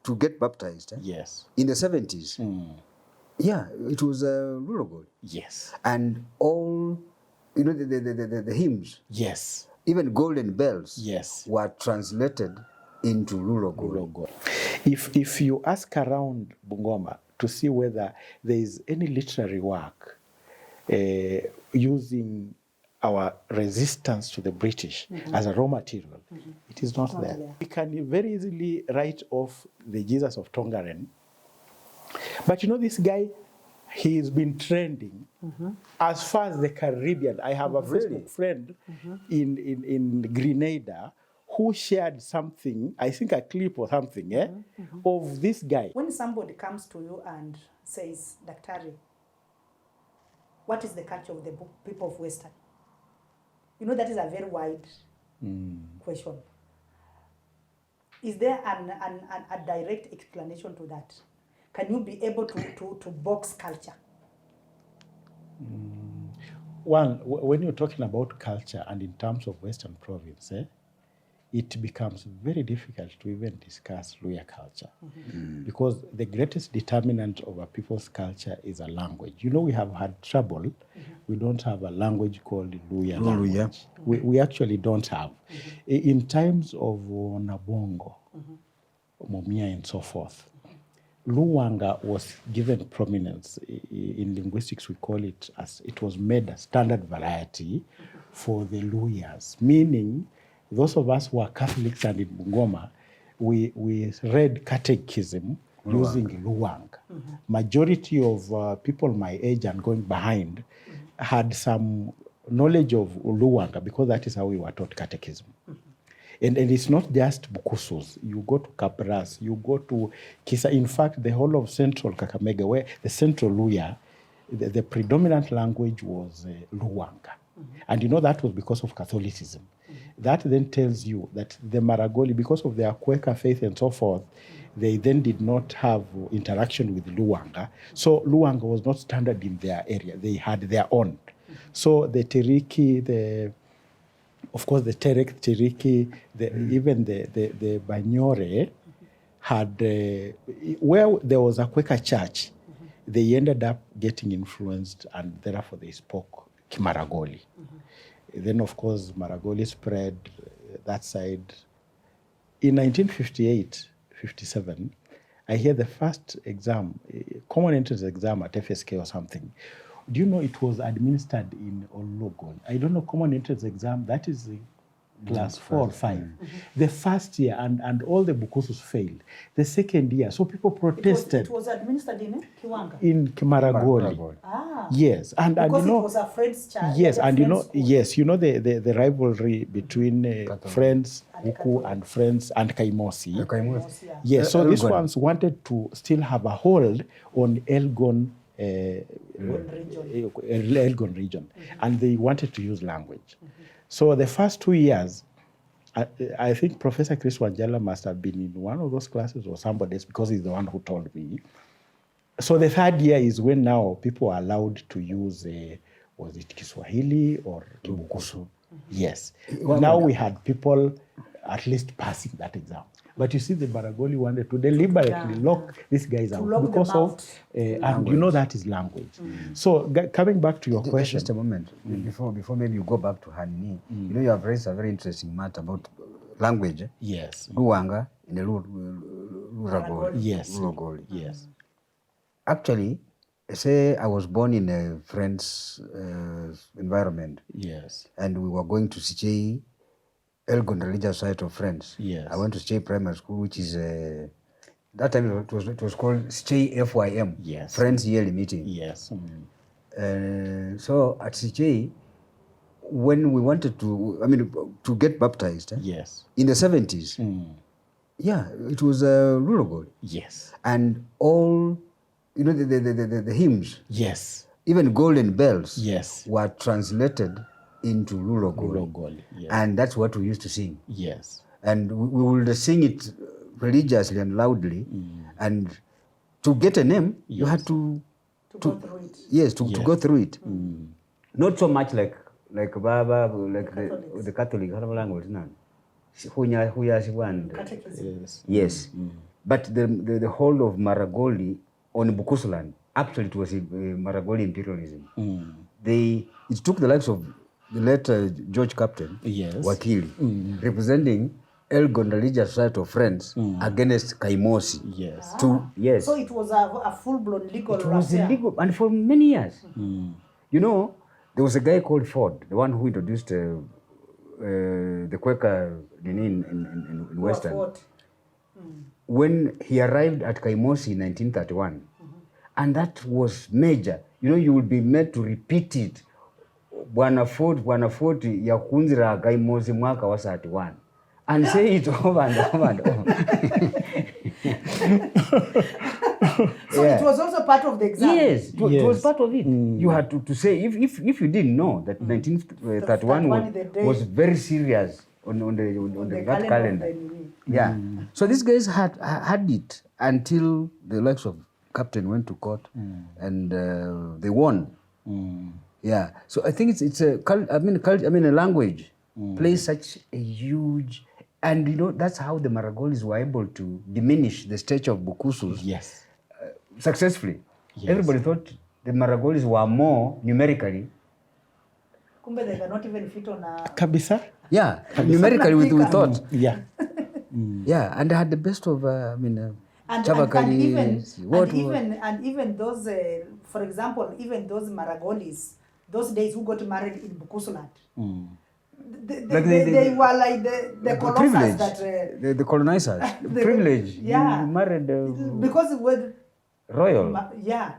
to get baptized. Yes. In the 70s. Yeah, it was rural gold. Yes. And all, the hymns. Yes. Even golden bells. Yes. Were translated into rural gold. If you ask around Bungoma to see whether there is any literary work using our resistance to the British as a raw material, it is not there. We can very easily write off the Jesus of Tongaren. But this guy, he's been trending as far as the Caribbean. I have a Facebook friend in Grenada who shared something, I think a clip or something, of this guy. When somebody comes to you and says, Daktari, what is the culture of the people of Western? That is a very wide question. Is there a direct explanation to that? Can you be able to box culture? One, when you're talking about culture and in terms of Western province, it becomes very difficult to even discuss Luya culture because the greatest determinant of a people's culture is a language. We have had trouble. We don't have a language called Luya language. We actually don't have. In times of Nabongo, Mumia and so forth, Luwanga was given prominence. In linguistics, we call it as it was made a standard variety for the Luyas, meaning those of us who are Catholics and in Bungoma, we read catechism using Luwanga. Majority of people my age and going behind had some knowledge of Luwanga because that is how we were taught catechism. And it's not just Bukusus. You go to Kapras, you go to Kisa. In fact, the whole of central Kakamega, where the central Luya, the predominant language was Luwanga. And that was because of Catholicism. That then tells you that the Maragoli, because of their Quaker faith and so forth, they then did not have interaction with Luwanga. So Luwanga was not standard in their area. They had their own. So the Tiriki, of course, the Terek, Tiriki, even the Banyore had, where there was a Quaker church, they ended up getting influenced and therefore they spoke Kimaragoli. Then, of course, Maragoli spread that side. In 1958, 57, I hear the first exam, common entrance exam at FSK or something. Do you know it was administered in Ologon? I don't know, common entrance exam, that is class 4 or 5. The first year, and all the Bukusus failed. The second year, so people protested. It was administered in Kiwanga? In Kimaragoli. Yes, and because it was a Friends child. Yes, and the rivalry between Friends Buku and Friends and Kaimosi. Yes, so these ones wanted to still have a hold on Elgon region, and they wanted to use language. So the first 2 years, I think Professor Chris Wanjala must have been in one of those classes or somebody else because he's the one who told me. So the third year is when now people are allowed to use, was it Kiswahili or Kibukusu? Yes. Now we had people at least passing that exam. But you see, the Baragoli wanted to deliberately lock these guys out because of, and that is language. So coming back to your question. Just a moment, before maybe you go back to Hani, you have raised a very interesting matter about language. Yes. Luwanga in the Ruragoli. Yes. Ruragoli. Yes. Actually, say I was born in a Friends environment. Yes. And we were going to Sichei, Elgon religious site of Friends. Yes. I went to Sichei Primary School, which is that time it was called Sichei FYM. Yes. Friends Yearly Meeting. Yes. So at Sichei, when we wanted to get baptized. Yes. In the 70s. Yeah, it was rural gold. Yes. And all, the hymns. Yes. Even golden bells. Yes. Were translated into Ruragoli. Yes. And that's what we used to sing. Yes. And we would sing it religiously and loudly. And to get a name, you had to go through it. Yes, to go through it. Not so much like Baba, like the Catholic language. Catechism. Yes. But the whole of Maragoli on Bukusuland, actually it was Maragoli imperialism. It took the likes of the late George Captain, Yes. Wakili, representing Elgon Religious Society of Friends against Kaimosi. Yes. Yes. So it was a full-blown legal It was affair. illegal, and for many years. You know, there was a guy called Ford, the one who introduced the Quaker in Western. Ford. When he arrived at Kaimosi in 1931, and that was major. You know, you would be made to repeat it. Bwana Ford ya kunzira Kaimosi mwaka wa 31. And say it over and over and over. So it was also part of the exam. Yes, it was part of it. You had to say, if you didn't know that 1931 was very serious on that calendar. Yeah. So these guys had it until the likes of Captain went to court and they won. Yeah. So I think it's a language plays such a huge, and you know that's how the Maragolis were able to diminish the stature of Bukusus. Yes. Successfully. Yes. Everybody thought the Maragolis were more numerically. Kumbe they cannot even fit on a... Kabisa? Yeah, numerically we thought. Yeah. Yeah, and they had the best of, even those, for example, even those Maragolis, those days who got married in Bukusuland, they were like the colonizers that... the colonizers. Privilege. Yeah. You married... because it was... Royal. Yeah.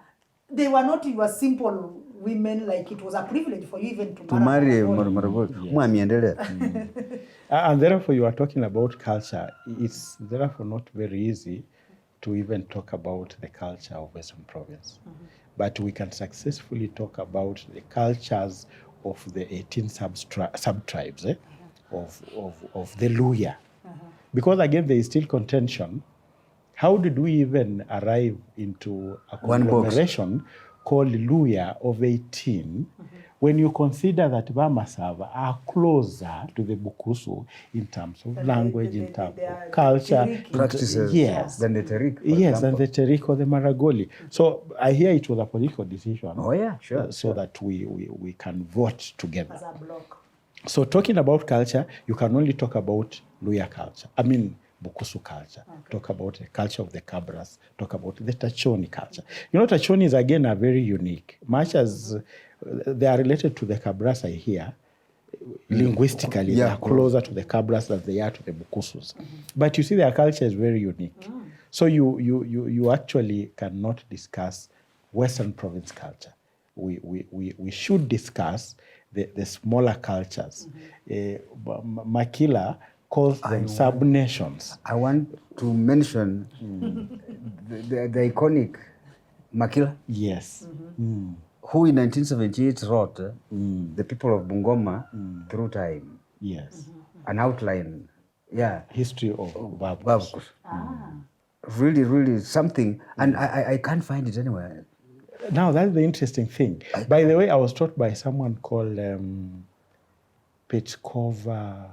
They were not your simple women, like it was a privilege for you even to marry Maragoli. And therefore you are talking about culture. It's therefore not very easy to even talk about the culture of Western Province. But we can successfully talk about the cultures of the 18 sub-tribes of the Luya. Because again, there is still contention. How did we even arrive into a conglomeration called Luya of 18 when you consider that Bamasava are closer to the Bukusu in terms of language, in terms of culture, practices, yes, than the Terik. Yes, than the Terik or the Maragoli. So I hear it was a political decision. Oh yeah, sure. So that we can vote together. As a block. So talking about culture, you can only talk about Luya culture. I mean, Bukusu culture. Okay. Talk about the culture of the Cabras. Talk about the Tachoni culture. You know, Tachonis again are very unique. Much as they are related to the Cabras, I hear, linguistically, they are closer to the Cabras than they are to the Bukusus. But you see, their culture is very unique. So you actually cannot discuss Western Province culture. We should discuss the smaller cultures. Makila calls them sub-nations. I want to mention the iconic Makila. Yes. Who in 1978 wrote The People of Bungoma Through Time. Yes. An outline. Yeah. History of Babkus. Really, really something. And I can't find it anywhere. Now, that's the interesting thing. By the way, I was taught by someone called Petskova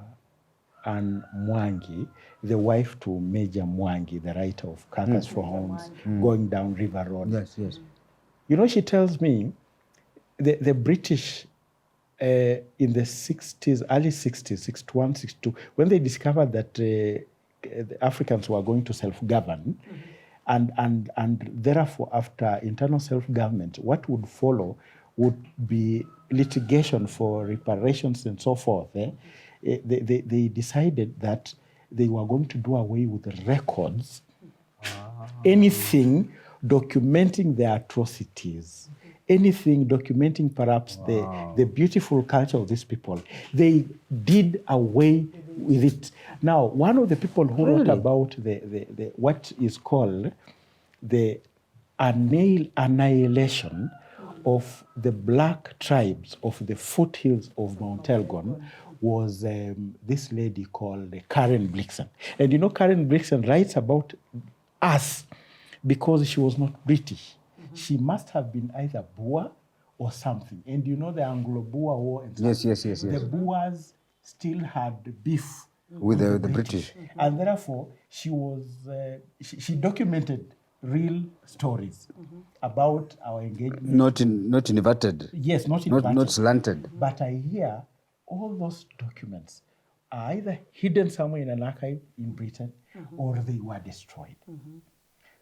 and Mwangi, the wife to Major Mwangi, the writer of Carcass for Hounds, Going Down River Road. Yes, yes. You know, she tells me the British in the 60s, early 60s, 61, 62, when they discovered that the Africans were going to self-govern, and therefore after internal self-government, what would follow would be litigation for reparations and so forth. They decided that they were going to do away with the records, anything documenting the atrocities, anything documenting perhaps the beautiful culture of these people. They did away with it. Now, one of the people who wrote about the what is called the annihilation of the black tribes of the foothills of Mount Elgon was this lady called Karen Blixen. And you know, Karen Blixen writes about us because she was not British. She must have been either Boer or something. And you know the Anglo-Boer War and Yes. the Boers still had beef with the British. And therefore, she was she documented real stories about our engagement. Not inverted. Yes, not inverted. Not slanted. But I hear all those documents are either hidden somewhere in an archive in Britain or they were destroyed.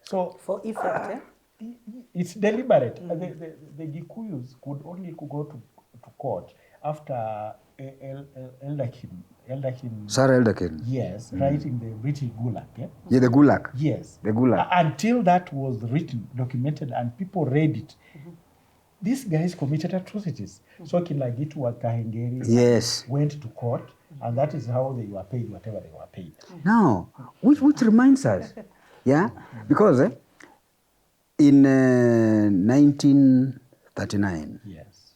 So For effect, it's deliberate. The Gikuyus could only go to court after Sarah Elderkin. Yes, writing the British Gulag. Yeah, the Gulag. Yes. The Gulag. Until that was written, documented, and people read it, these guys committed atrocities. So Kilagitu Wakahengeri Yes. went to court, and that is how they were paid whatever they were paid. Now, which reminds us, yeah, because in 1939, Yes.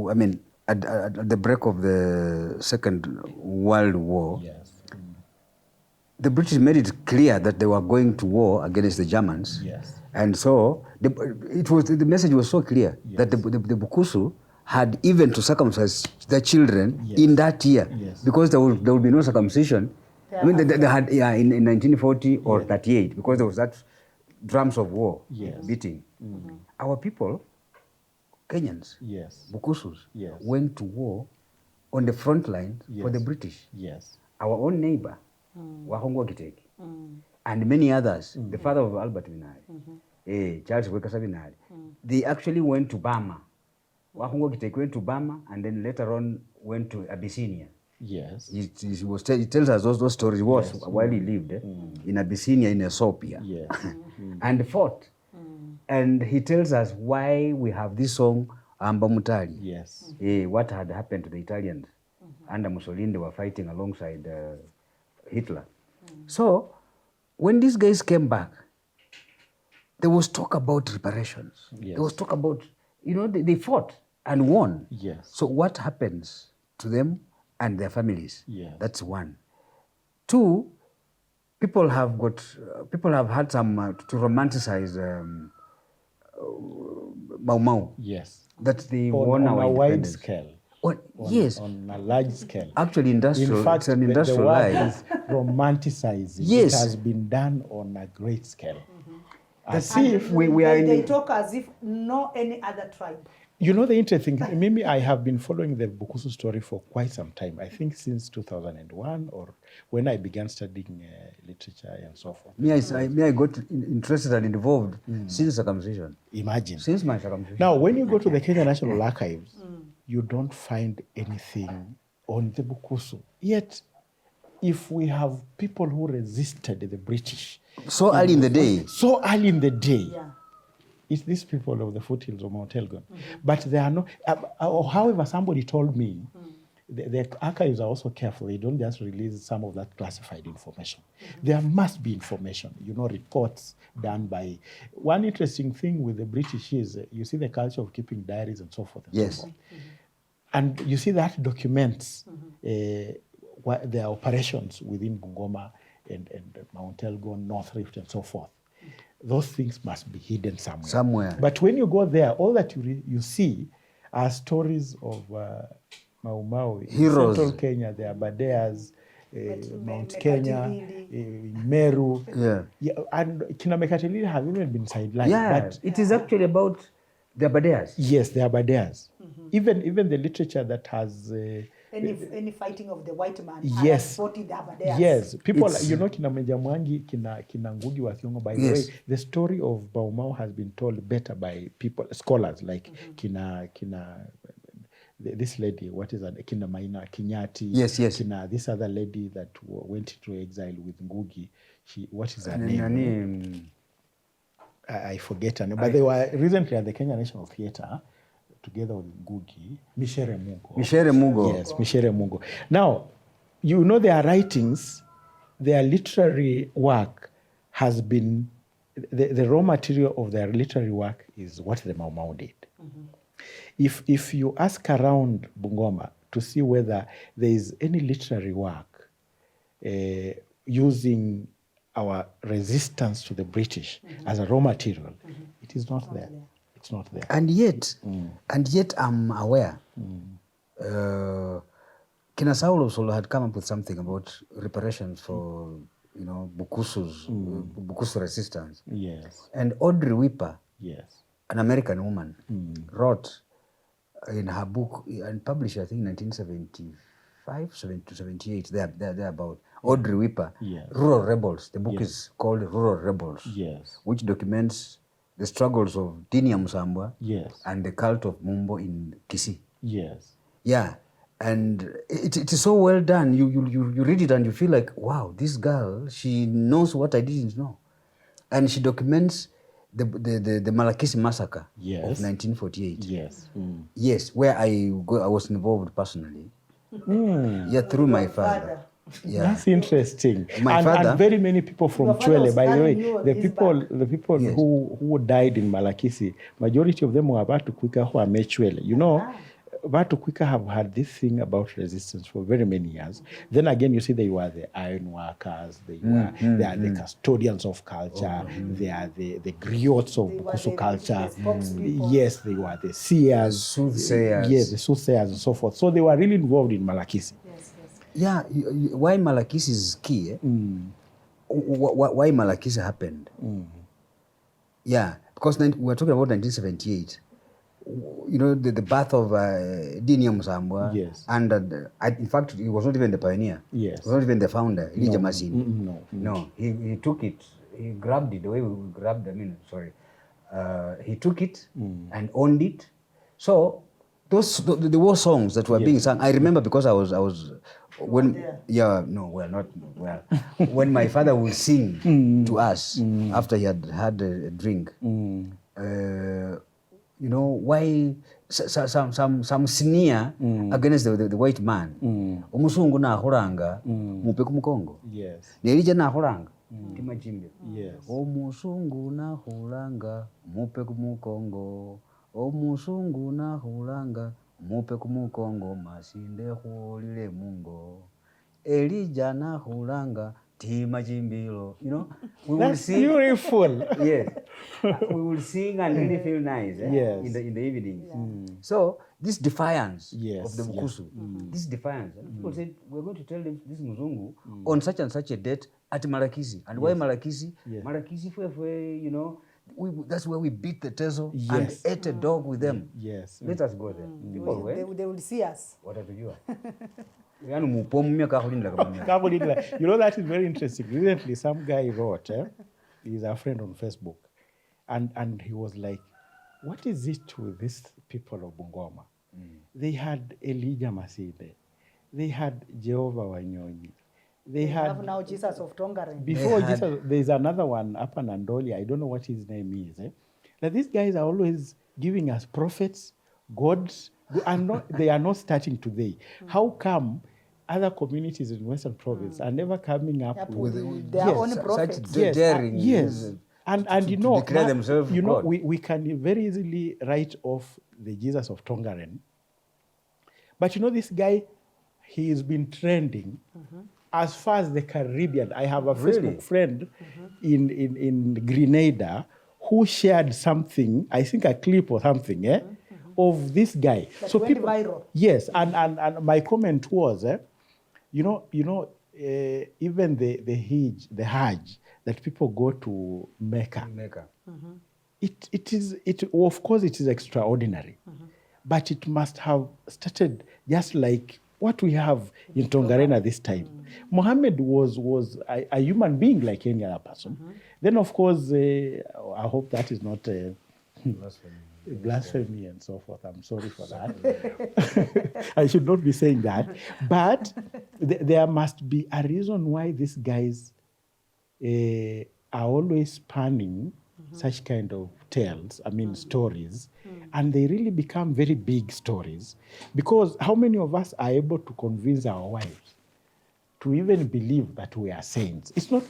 I mean, at the break of the Second World War, Yes. the British made it clear that they were going to war against the Germans. Yes. And so the message was so clear that the Bukusu had even to circumcise their children in that year, because there will be no circumcision. I mean, they had in 1940 or 38, because there was that drums of war beating. Our people, Kenyans, Bukusus, went to war on the front line for the British. Yes. Our own neighbor, Wahongo Kiteki, and many others, the father of Albert Binari, Charles Wekasa Binari, they actually went to Burma. Wahongo Kiteki went to Burma and then later on went to Abyssinia. Yes. He tells us those stories while he lived in Abyssinia, in Ethiopia, and fought. And he tells us why we have this song, Amba Mutali. Yes. What had happened to the Italians under Mussolini. They were fighting alongside Hitler. So when these guys came back, there was talk about reparations. There was talk about, they fought and won. Yes. So what happens to them and their families? That's one. Two, people have had some to romanticize Mau Mau. Yes. That they won our on a wide independence. scale. Yes. On a large scale. Actually, industrial. In fact, it's an industrial the word life. is romanticizing. Yes. It has been done on a great scale. As if we are they talk as if no any other tribe. You know the interesting thing, maybe I have been following the Bukusu story for quite some time. I think since 2001 or when I began studying literature and so forth. Me, I got interested and involved since circumcision. Imagine. Since my circumcision. Now, when you go to the Kenya National Archives, you don't find anything on the Bukusu. Yet, if we have people who resisted the British. So early in the day. So early in the day. It's these people of the foothills of Mount Elgon. But there are no, however, somebody told me, the archives are also careful. They don't just release some of that classified information. There must be information, reports done by... One interesting thing with the British is, you see the culture of keeping diaries and so forth. And so forth. And you see that documents their operations within Bungoma and Mount Elgon, North Rift and so forth. Those things must be hidden somewhere. But when you go there, all that you see are stories of Mau Mau, heroes. Central Kenya, the Abadeas, Mount Kenya, Meru. And Kinamekatilili have even been sidelined. But it is actually about the Abadeas. Yes, the Abadeas. Even the literature that has... any fighting of the white man. Yes. The Abadeas. Yes. People, kina Meja Mwangi, kina Ngugi wa Thiong'o, by the way, the story of Mau Mau has been told better by people, scholars like this lady, what is that? Kina Maina Kinyati. Yes. Kina this other lady that went into exile with Ngugi. What is her name? I forget her name. But they were recently at the Kenya National Theatre together with Ngugi, Mishere Mugo. Yes, Mishere Mugo. Now, their writings, their literary work has been, the raw material of their literary work is what the Mau Mau did. If you ask around Bungoma to see whether there is any literary work using our resistance to the British as a raw material, it is not there. It's not there. And yet I'm aware, to Kinasaul also had come up with something about reparations for, Bukusu resistance. Yes. And Audrey Whipper, Yes. an American woman, wrote in her book and published, I think, 1975, 78, thereabout. Audrey Whipper, Yes. Rural Rebels. The book Yes. is called Rural Rebels, Yes. which documents the struggles of Dinia Musambwa Yes. and the cult of Mumbo in Kisii. Yes. Yeah, and it is so well done. You read it and you feel like, wow, this girl, she knows what I didn't know, and she documents the Malakisi massacre of 1948. Yes. Yes, where I was involved personally. Yeah, through my father. Yeah. That's interesting. My father, and very many people from Your father Chwele, was by the way, carrying you on the his people Yes. who died in Malakisi, majority of them were Batu Kwika who are Chwele. You know, Batu Kwika have had this thing about resistance for very many years. Then again, you see they were the iron workers, they are the custodians of culture, they are the griots of Bukusu culture. Yes, they were the seers, the soothsayers. Yes, the soothsayers and so forth. So they were really involved in Malakisi. Yes, yes. Yeah, why Malakisi is key. Why Malakisi happened. Yeah, because we're talking about 1978. The birth of Dinia Musambwa. Yes. And in fact, he was not even the pioneer. Yes. He was not even the founder, Elijah Masini. No. He took it, he grabbed it, the way we grabbed, he took it and owned it. So, the war songs that were being sung, I remember because I was when when my father would sing to us after he had had a drink. Why some sneer against the white man. Omusungu nahuranga mupe kumukongo. Yes. Nelija nahuranga kimachimbe. Yes. Omusungu nahuranga mupe kumukongo. Omusungu nahuranga mupe kumukongo masinde hulile mungo. Elija nahuranga timachimbilo. We will That's sing. beautiful. Yes. We will sing and really feel nice Yes. in the evenings. So this defiance Yes. of the Bukusu, this defiance, people said, we're going to tell them this Muzungu on such and such a date at Malakisi. And why Malakisi? Yes. Malakisi, that's where we beat the tezo Yes. and ate a dog with them. Yes. Let us go there. People went. They will see us. What have you? That is very interesting. Recently, some guy wrote, he's a friend on Facebook, and he was like, what is it with these people of Bungoma? They had Elijah Masinde. They had Jehovah Wanyonyi. They have now Jesus of Tongaren. Before Jesus, there's another one, Upper Nandoli. I don't know what his name is. Now, these guys are always giving us prophets, gods. They are not starting today. How come other communities in Western Province are never coming up with their own prophets? Such daring. Yes. And to declare themselves God. We can very easily write off the Jesus of Tongaren. But this guy, he has been trending as far as the Caribbean. I have a Facebook friend in Grenada who shared something, I think a clip or something, of this guy. That so went viral. Yes, and my comment was, even the Hajj that people go to Mecca. Of course it is extraordinary, but it must have started just like what we have in Tongarena this time. Muhammad was a human being like any other person. Then, of course, I hope that is not blasphemy and so forth. I'm sorry for that. I should not be saying that. But there must be a reason why these guys are always spanning such kind of tales, stories, and they really become very big stories. Because how many of us are able to convince our wives to even believe that we are saints? It's not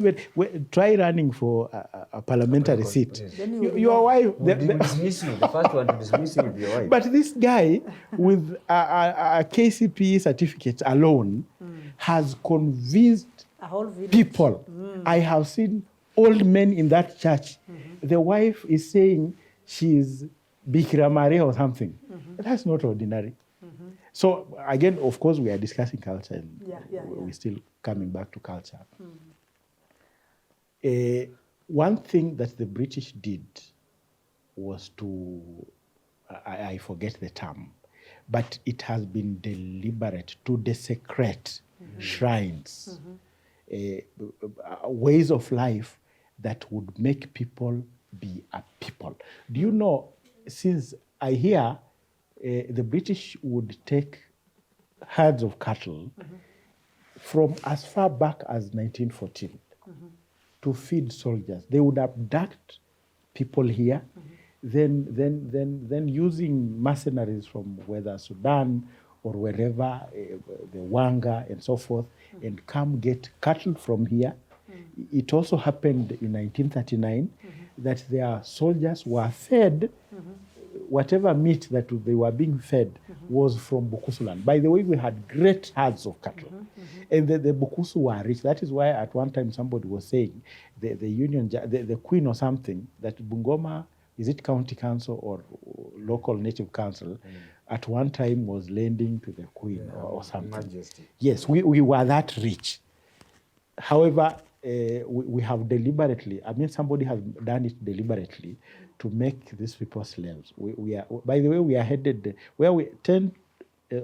try running for a parliamentary seat. Your wife... dismiss you. The first one to dismiss you will be your wife. But this guy with a KCPE certificate alone has convinced a whole people. I have seen old men in that church. The wife is saying she's Bikira Maria or something. That's not ordinary. So again, of course, we are discussing culture, and we're still coming back to culture. One thing that the British did was to, I forget the term, but it has been deliberate to desecrate shrines, ways of life that would make people be a people. Do you know, since I hear the British would take herds of cattle from as far back as 1914 to feed soldiers. They would abduct people here, then using mercenaries from whether Sudan or wherever, the Wanga and so forth, and come get cattle from here. It also happened in 1939 that their soldiers were fed whatever meat that they were being fed was from Bukusuland. By the way, we had great herds of cattle. And the Bukusu were rich. That is why at one time somebody was saying, the queen or something, that Bungoma, is it county council or local native council, at one time was lending to the queen or something. Majesty. Yes, we were that rich. However, we have deliberately, I mean, somebody has done it deliberately to make these people slaves. We are, by the way, we are headed where 10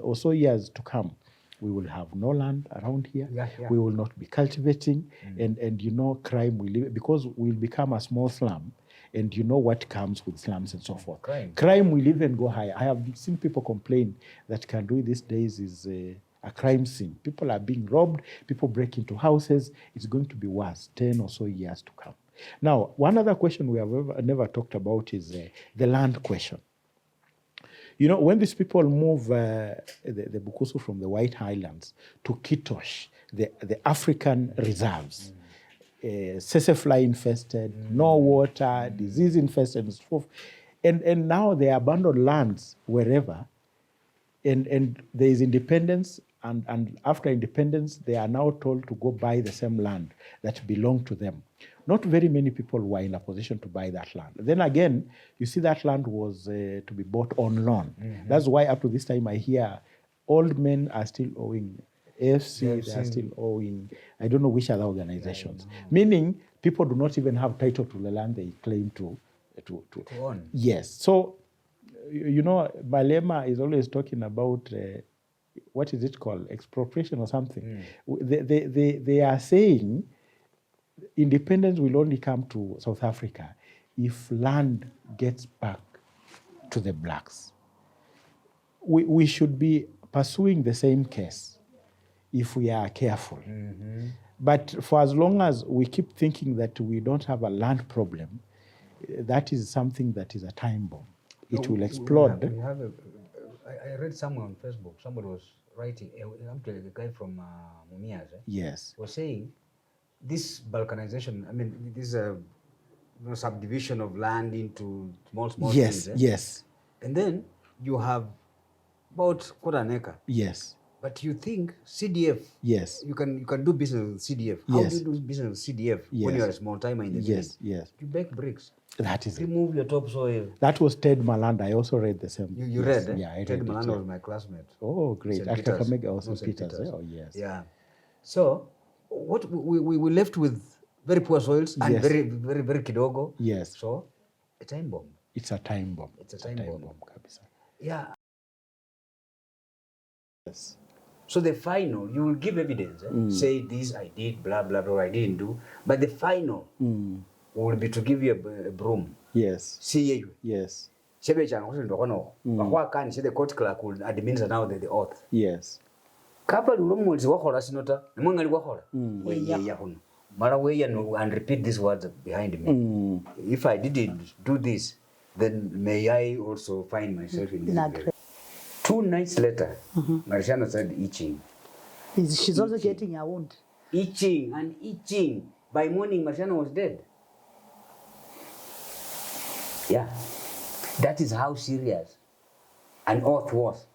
or so years to come, we will have no land around here. We will not be cultivating, and you know, crime will live, because we'll become a small slum, and you know what comes with slums and so forth. Crime will even go higher. I have seen people complain that Kandui these days is a crime scene. People are being robbed, people break into houses. It's going to be worse 10 or so years to come. Now, one other question we have never talked about is the land question. You know, when these people move the Bukusu from the White Highlands to Kitosh, the African reserves, sesefly infested, no water, disease infested, and so forth, and now they abandon lands wherever, and there is independence, and after independence, they are now told to go buy the same land that belonged to them. Not very many people were in a position to buy that land. Then again, you see that land was to be bought on loan. That's why up to this time I hear old men are still owing EAZZY, they are still owing, I don't know which other organizations. Meaning people do not even have title to the land they claim to own. Yes. So, you know, Malema is always talking about what is it called? Expropriation or something. They are saying independence will only come to South Africa if land gets back to the blacks. We should be pursuing the same case if we are careful. But for as long as we keep thinking that we don't have a land problem, that is something that is a time bomb. It will explode. I read somewhere on Facebook, somebody was writing, actually the guy from Mumias, yes, was saying, this balkanization, I mean, this subdivision of land into small things. Yes. And then you have about quarter an acre. Yes. But you think CDF, yes, you can do business with CDF. How do you do business with CDF when you are a small timer in the village? Yes. You bake bricks. That is remove your topsoil. That was Ted Malanda. I also read the same. You read, eh? Yeah, I read Ted it. Malanda was my classmate. Oh, great. At Kakamega also Peters. Oh, yes. Yeah. So what we left with very poor soils and very kidogo. Yes. So a time bomb. It's a time bomb. It's a time bomb. Yeah. Yes. So the final, you will give evidence. Say this I did, blah blah blah. I didn't do. But the final will be to give you a broom. Yes. See you. Yes. The court clerk will administer now the oath. Yes. And repeat these words behind me. If I didn't do this, then may I also find myself in this grave. 2 nights later, Marishana started itching. She's also getting a wound. Itching and itching. By morning, Marishana was dead. Yeah. That is how serious an oath was.